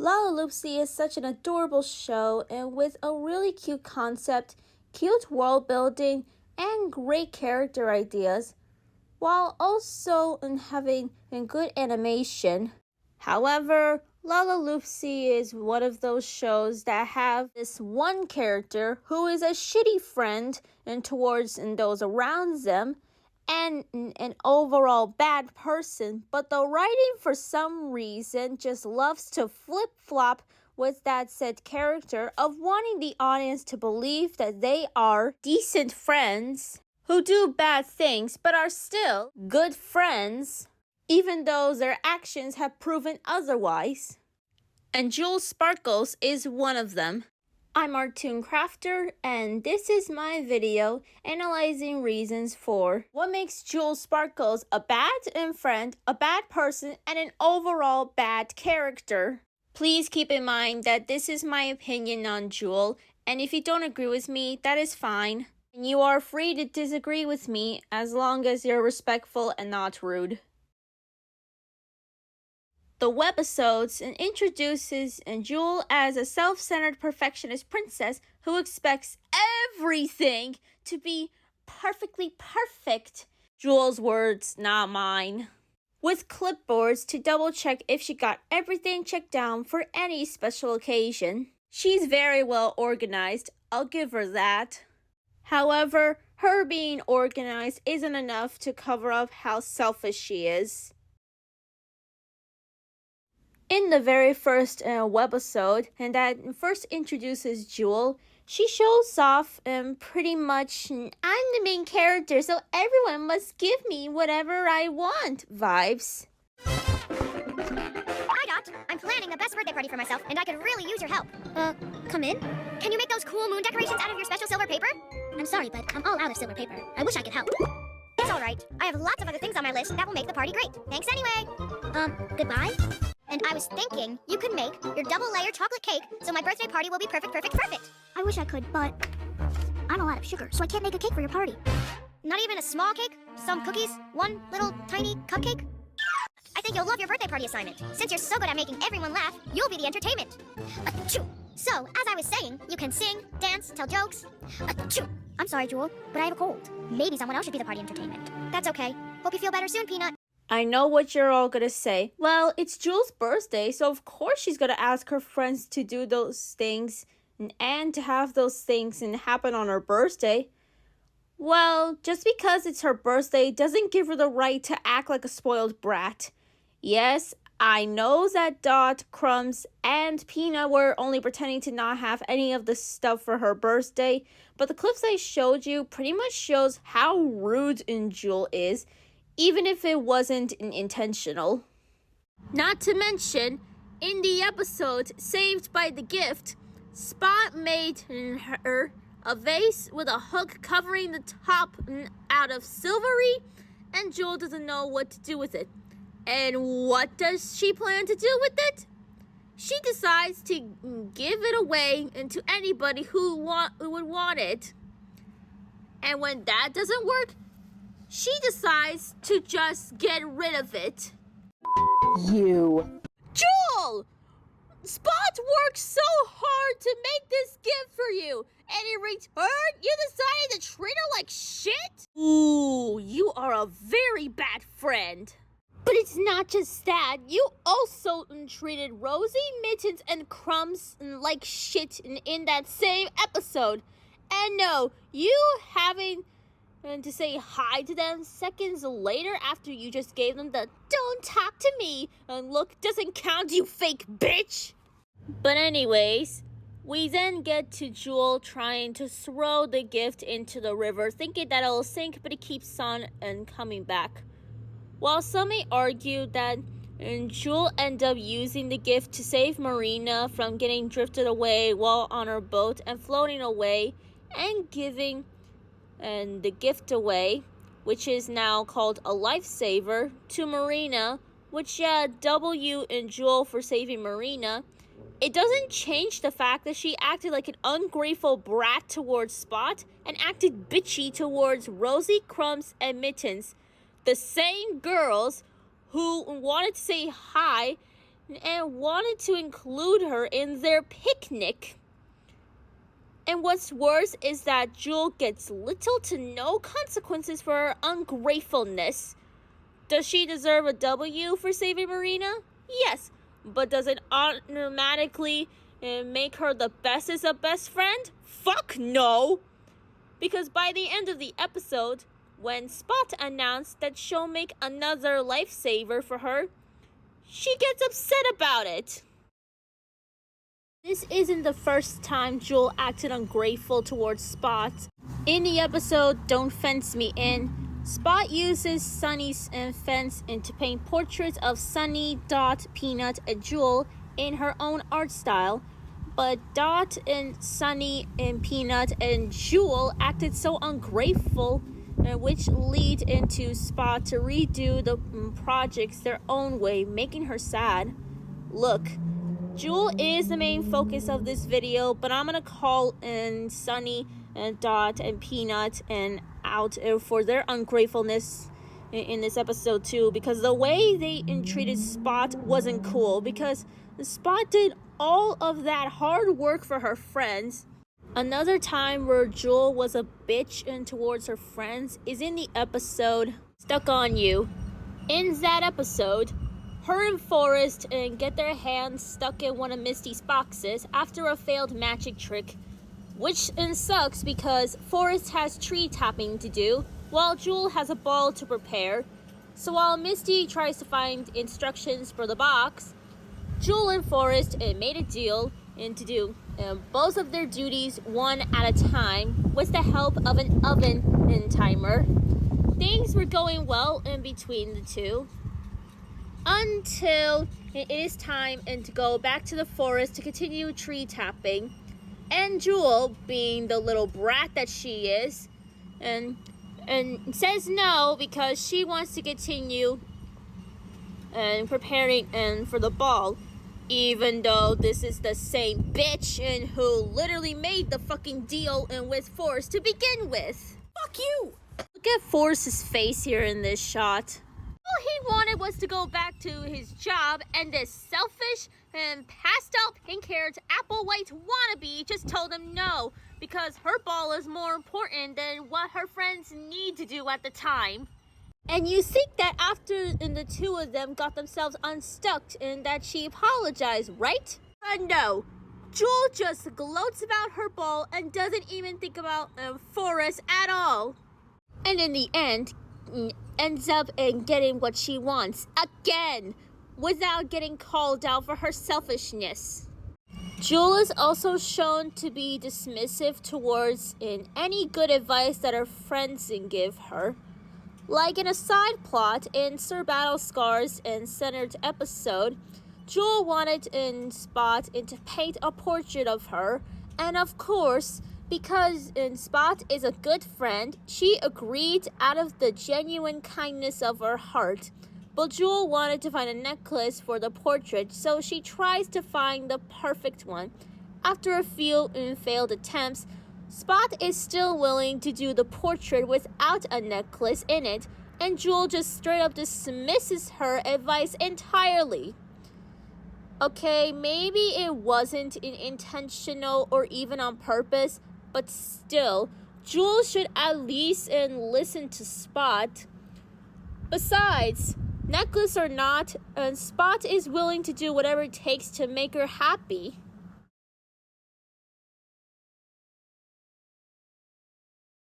Lalaloopsy is such an adorable show and with a really cute concept, cute world building, and great character ideas, while also having good animation. However, Lalaloopsy is one of those shows that have this one character who is a shitty friend and towards those around them, and an overall bad person, but the writing for some reason just loves to flip-flop with that said character of wanting the audience to believe that they are decent friends who do bad things but are still good friends, even though their actions have proven otherwise. And Jewel Sparkles is one of them. I'm Artoon Crafter, and this is my video analyzing reasons for what makes Jewel Sparkles a bad friend, a bad person, and an overall bad character. Please keep in mind that this is my opinion on Jewel, and if you don't agree with me, that is fine. And you are free to disagree with me as long as you're respectful and not rude. The webisodes introduces Jewel as a self-centered perfectionist princess who expects everything to be perfectly perfect. Jewel's words, not mine. With clipboards to double-check if she got everything checked down for any special occasion. She's very well organized, I'll give her that. However, her being organized isn't enough to cover up how selfish she is. In the very first webisode, and that first introduces Jewel, she shows off pretty much, I'm the main character, so everyone must give me whatever I want vibes. Hi, Dot. I'm planning a best birthday party for myself, and I could really use your help. Come in? Can you make those cool moon decorations out of your special silver paper? I'm sorry, but I'm all out of silver paper. I wish I could help. It's all right. I have lots of other things on my list that will make the party great. Thanks anyway. Goodbye? And I was thinking you could make your double-layer chocolate cake so my birthday party will be perfect. I wish I could, but I'm all out of sugar, so I can't make a cake for your party. Not even a small cake? Some cookies? One little tiny cupcake? I think you'll love your birthday party assignment. Since you're so good at making everyone laugh, you'll be the entertainment. Achoo! So, as I was saying, you can sing, dance, tell jokes. Achoo! I'm sorry, Jewel, but I have a cold. Maybe someone else should be the party entertainment. That's okay. Hope you feel better soon, Peanut. I know what you're all gonna say. Well, it's Jewel's birthday, so of course she's gonna ask her friends to do those things and to have those things happen on her birthday. Well, just because it's her birthday doesn't give her the right to act like a spoiled brat. Yes, I know that Dot, Crumbs, and Peanut were only pretending to not have any of the stuff for her birthday, but the clips I showed you pretty much shows how rude Jewel is, even if it wasn't intentional. Not to mention, in the episode Saved by the Gift, Spot made her a vase with a hook covering the top out of silvery, and Jewel doesn't know what to do with it. And what does she plan to do with it? She decides to give it away to anybody who would want it. And when that doesn't work, she decides to just get rid of it. You. Jewel! Spot worked so hard to make this gift for you, and in return, you decided to treat her like shit? Ooh, you are a very bad friend. But it's not just that. You also treated Rosie, Mittens, and Crumbs like shit in that same episode. And no, you having to say hi to them seconds later after you just gave them the "don't talk to me" look doesn't count, you fake bitch. But anyways, we then get to Jewel trying to throw the gift into the river, thinking that it'll sink, but it keeps on coming back. While some may argue that Jewel ended up using the gift to save Marina from getting drifted away while on her boat and floating away, and giving the gift away, which is now called a lifesaver, to Marina, which W in Jewel for saving Marina, it doesn't change the fact that she acted like an ungrateful brat towards Spot and acted bitchy towards Rosie, Crumbs, and Mittens, the same girls who wanted to say hi and wanted to include her in their picnic. And what's worse is that Jewel gets little to no consequences for her ungratefulness. Does she deserve a W for saving Marina? Yes, but does it automatically make her the bestest of best friend? Fuck no! Because by the end of the episode, when Spot announced that she'll make another lifesaver for her, she gets upset about it. This isn't the first time Jewel acted ungrateful towards Spot. In the episode Don't Fence Me In, Spot uses Sunny's fence to paint portraits of Sunny, Dot, Peanut, and Jewel in her own art style. But Dot and Sunny and Peanut and Jewel acted so ungrateful, which lead into Spot to redo the projects their own way, making her sad. Look, Jewel is the main focus of this video, but I'm gonna call in Sunny and Dot and Peanut and out for their ungratefulness in this episode too, because the way they treated Spot wasn't cool, because Spot did all of that hard work for her friends. Another time where Jewel was a bitch towards her friends is in the episode Stuck on You. In that episode, her and Forrest get their hands stuck in one of Misty's boxes after a failed magic trick, which sucks because Forrest has tree tapping to do while Jewel has a ball to prepare. So while Misty tries to find instructions for the box, Jewel and Forrest made a deal to do both of their duties one at a time with the help of an oven timer. Things were going well in between the two, until it is time to go back to the forest to continue tree tapping. And Jewel, being the little brat that she is, and says no because she wants to continue preparing for the ball, even though this is the same bitch who literally made the fucking deal with Forrest to begin with. Fuck you! Look at Forrest's face here in this shot. All he wanted was to go back to his job, and this selfish and pastel pink-haired apple white wannabe just told him no, because her ball is more important than what her friends need to do at the time. And you think that after the two of them got themselves unstuck and that she apologized, right? No. Jewel just gloats about her ball and doesn't even think about Forrest at all. And in the end, ends up getting what she wants again, without getting called out for her selfishness. Jewel is also shown to be dismissive towards any good advice that her friends give her. Like in a side plot in Sir Battlescar's centered episode, Jewel wanted Spot to paint a portrait of her, and of course, because Spot is a good friend, she agreed out of the genuine kindness of her heart. But Jewel wanted to find a necklace for the portrait, so she tries to find the perfect one. After a few failed attempts, Spot is still willing to do the portrait without a necklace in it, and Jewel just straight up dismisses her advice entirely. Okay, maybe it wasn't intentional or even on purpose, but still, Jewel should at least listen to Spot. Besides, necklace or not, Spot is willing to do whatever it takes to make her happy.